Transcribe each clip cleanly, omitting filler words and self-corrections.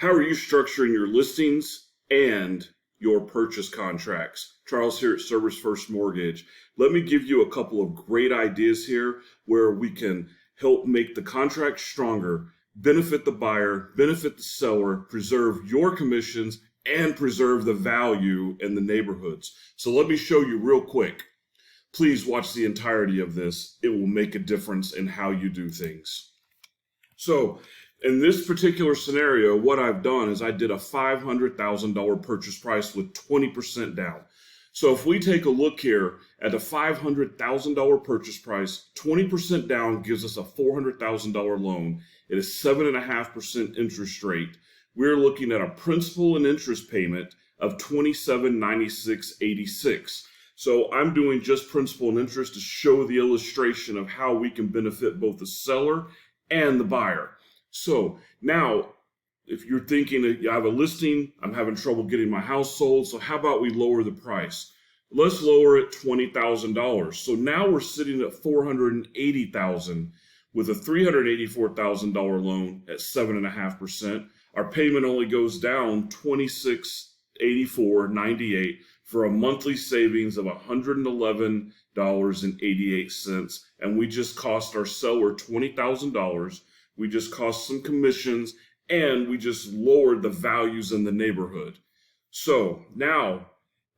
How are you structuring your listings and your purchase contracts? Charles here at Service First Mortgage. Let me give you a couple of great ideas here where we can help make the contract stronger, benefit the buyer, benefit the seller, preserve your commissions, and preserve the value in the neighborhoods. So let me show you real quick. Please watch the entirety of this. It will make a difference in how you do things. So in this particular scenario, what I've done is I did a $500,000 purchase price with 20% down. So if we take a look here at a $500,000 purchase price, 20% down gives us a $400,000 loan. It is 7.5% interest rate. We're looking at a principal and interest payment of $2796.86. So I'm doing just principal and interest to show the illustration of how we can benefit both the seller and the buyer. So now, if you're thinking that you have a listing, I'm having trouble getting my house sold, so how about we lower the price? Let's lower it $20,000. So now we're sitting at $480,000 with a $384,000 loan at 7.5%. Our payment only goes down $2684.98 for a monthly savings of $111.88, and we just cost our seller $20,000. We just cost some commissions, and we just lowered the values in the neighborhood. So now,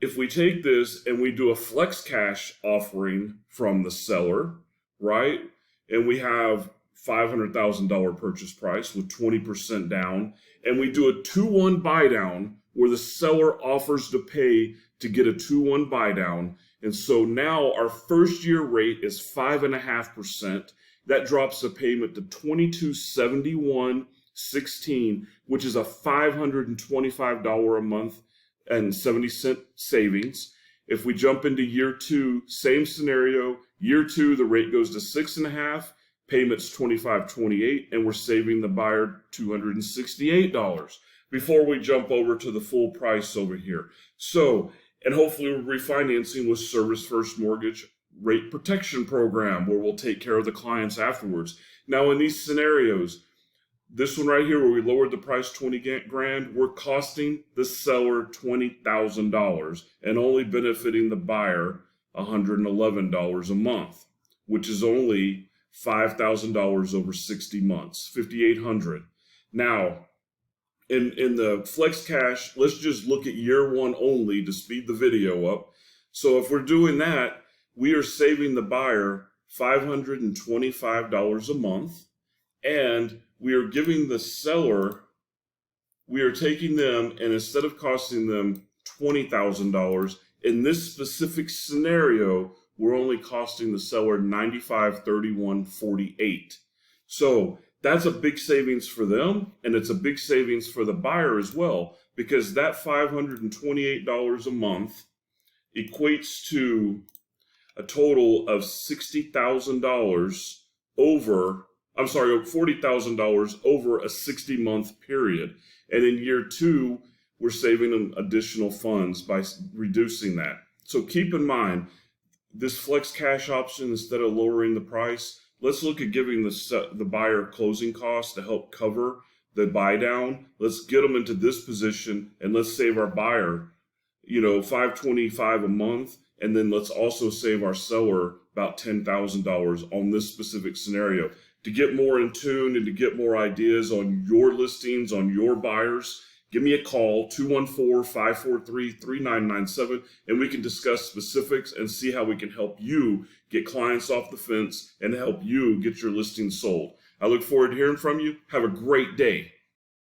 if we take this and we do a flex cash offering from the seller, right? And we have $500,000 purchase price with 20% down, and we do a 2-1 buy down where the seller offers to pay to get a 2-1 buy down. And so now our first year rate is 5.5%. That drops the payment to $2271.16, which is a $525 a month and 70-cent savings. If we jump into year 2, same scenario. Year 2, the rate goes to 6.5, payments $25.28, and we're saving the buyer $268 before we jump over to the full price over here. So, and hopefully we're refinancing with Service First Mortgage Rate Protection Program, where we'll take care of the clients afterwards. Now in these scenarios, this one right here where we lowered the price 20 grand, we're costing the seller $20,000 and only benefiting the buyer $111 a month, which is only $5,000 over 60 months, $5,800. Now, in the flex cash, let's just look at year 1 only to speed the video up. So if we're doing that, we are saving the buyer $525 a month, and we are giving the seller, we are taking them, and instead of costing them $20,000, in this specific scenario, we're only costing the seller $9531.48. So that's a big savings for them, and it's a big savings for the buyer as well, because that $528 a month equates to a total of $40,000 over a 60-month period. And in year 2, we're saving them additional funds by reducing that. So keep in mind, this flex cash option, instead of lowering the price, let's look at giving the buyer closing costs to help cover the buy down. Let's get them into this position, and let's save our buyer, $525 a month. And then let's also save our seller about $10,000 on this specific scenario. To get more in tune and to get more ideas on your listings, on your buyers, give me a call, 214-543-3997, and we can discuss specifics and see how we can help you get clients off the fence and help you get your listing sold. I look forward to hearing from you. Have a great day.